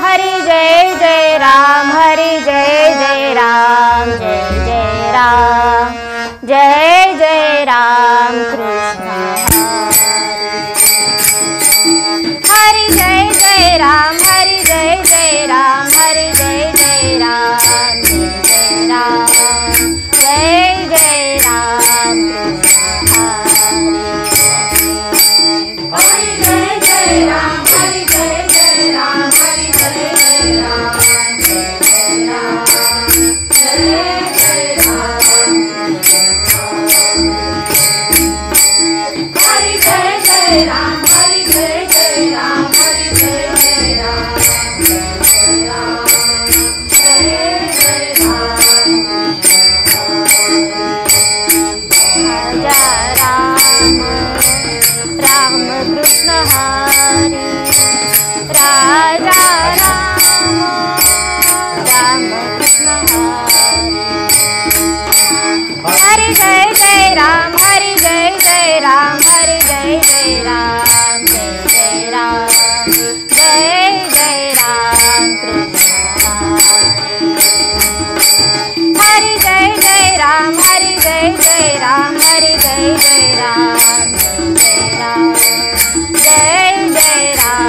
Hari Jai Jai Ram, Hari Jai Jai Ram, Jai Jai Ram, Jai Jai Ram Krishna Hari Jai Jai Ram, Hari Jai Jai Ram, Hari Jai Jai Ram, Jai Jai Ram, Jai Jai Ram Krishna Hari Jai Jai Ram, Hari Jai Jai Ram, Hari Jai Jai Ram, Jai Jai Ram, Hari Jai Jai Ram, Hari Jai Jai Ram, Hari Jai Jai Ram, Jai Jai Ram, Raja Ram, Ram Krishna Hari, Raja Ram, Ram Krishna Hari, Hari Jai Jai Ram, Hari Jai Jai Ram, Hari Jai Jai Ram, Jai Jai Ram, Jai Jai Ram Krishna Hari Jai Jai Ram, Hari Jai Jai Ram, Hari Jai Jai Ram, Jai Jai Ram,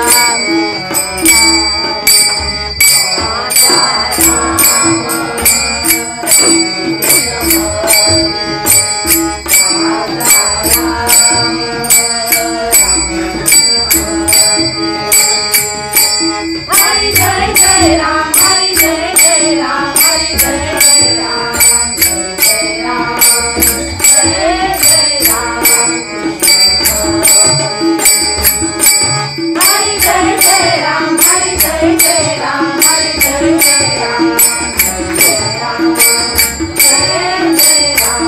Hari Jai Jai Ram, Hari Jai Jai Ram, Hari Jai Jai Ram, Jai Jai Ram, Hari Jai Jai Ram, Hari Jai Jai Ram, Hari Jai Jai Ram, Jai Jai Ram,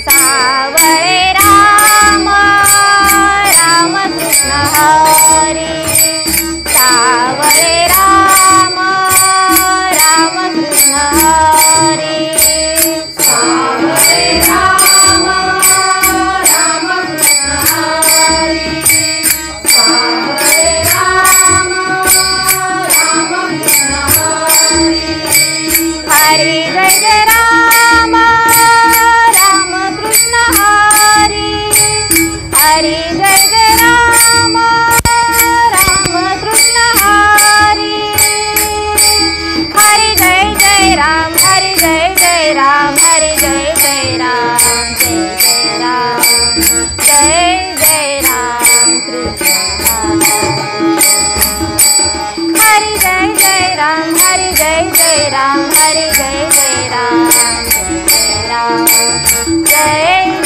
Sawale Ram, Ram Krishna Hari, Sawale Ram, Ram Krishna Hari, Sawale Ram, Ram Krishna Hari, Sawale Ram, Ram Krishna Hari, Hari Jai Jai Ram, Ram Krishna Hari, Hari Jai Jai Ram, Ram Krishna Hari, Hari Jai Jai Ram, Hari Jai Jai Ram, Hari Jai Jai Ram, Jai Jai Ram Krishna Hari Jai Jai Ram, Hari Jai Jai Ram, Hari Jai Jai Ram, Jai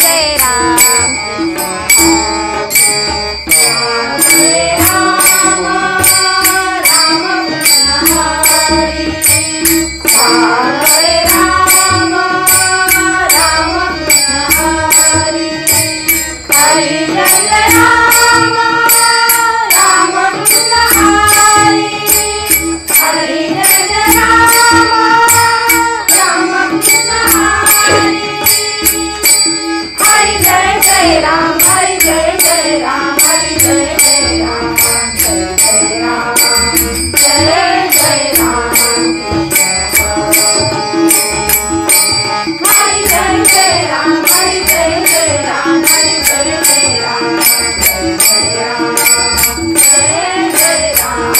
Jai Ram, Jai Ram, Ram Krishna Hari, Hare Ram, Ram Krishna Hari, Hari Jai Jai Ram, Ram Krishna Hari, Hari Jai Jai Ram, Ram Krishna Hari, Hari Jai Jai Ram, Hari Jai Jai Ram, Hari Jai Jai Ram, Jai Jai Ram, Hari Jai Jai Ram, Hari Jai Jai Ram, Hari Jai Jai Ram, Jai Jai Ram,